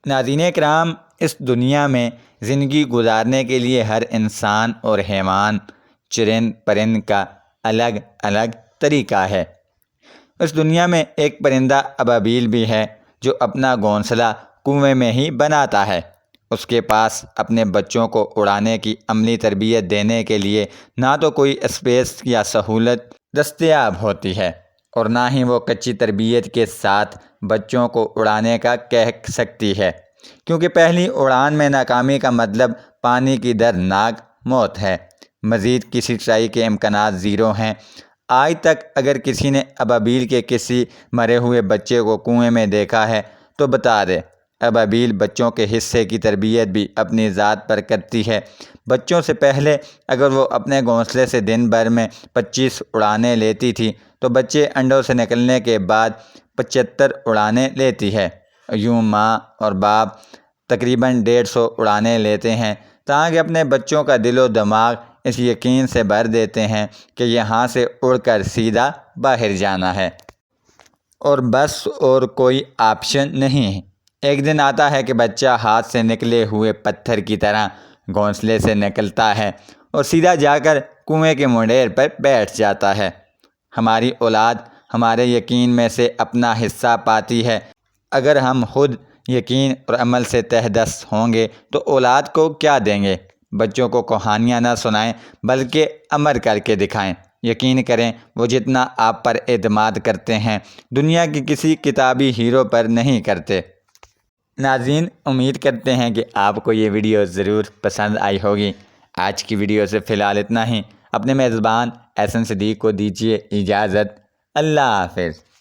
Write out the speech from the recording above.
ناظرین کرام، اس دنیا میں زندگی گزارنے کے لیے ہر انسان اور حیوان، چرند پرند کا الگ الگ طریقہ ہے۔ اس دنیا میں ایک پرندہ ابابیل بھی ہے جو اپنا گھونسلہ کنویں میں ہی بناتا ہے۔ اس کے پاس اپنے بچوں کو اڑانے کی عملی تربیت دینے کے لیے نہ تو کوئی اسپیس یا سہولت دستیاب ہوتی ہے اور نہ ہی وہ کچی تربیت کے ساتھ بچوں کو اڑانے کا کہہ سکتی ہے، کیونکہ پہلی اڑان میں ناکامی کا مطلب پانی کی دردناک موت ہے۔ مزید کی سچائی کے امکانات زیرو ہیں۔ آج تک اگر کسی نے ابابیل کے کسی مرے ہوئے بچے کو کنویں میں دیکھا ہے تو بتا دے۔ ابابیل بچوں کے حصے کی تربیت بھی اپنی ذات پر کرتی ہے۔ بچوں سے پہلے اگر وہ اپنے گھونسلے سے دن بھر میں 25 اڑانیں لیتی تھی تو بچے انڈوں سے نکلنے کے بعد 75 اڑانیں لیتی ہے۔ یوں ماں اور باپ تقریباً 150 اڑانیں لیتے ہیں تاکہ اپنے بچوں کا دل و دماغ اس یقین سے بھر دیتے ہیں کہ یہاں سے اڑ کر سیدھا باہر جانا ہے اور بس، اور کوئی آپشن نہیں ہے۔ ایک دن آتا ہے کہ بچہ ہاتھ سے نکلے ہوئے پتھر کی طرح گھونسلے سے نکلتا ہے اور سیدھا جا کر کنویں کے منڈیر پر بیٹھ جاتا ہے۔ ہماری اولاد ہمارے یقین میں سے اپنا حصہ پاتی ہے۔ اگر ہم خود یقین اور عمل سے تہ دست ہوں گے تو اولاد کو کیا دیں گے؟ بچوں کو کہانیاں نہ سنائیں بلکہ عمل کر کے دکھائیں۔ یقین کریں وہ جتنا آپ پر اعتماد کرتے ہیں دنیا کی کسی کتابی ہیرو پر نہیں کرتے۔ ناظرین، امید کرتے ہیں کہ آپ کو یہ ویڈیو ضرور پسند آئی ہوگی۔ آج کی ویڈیو سے فی الحال اتنا ہی۔ اپنے میزبان احسن صدیق کو دیجیے اجازت۔ اللہ حافظ۔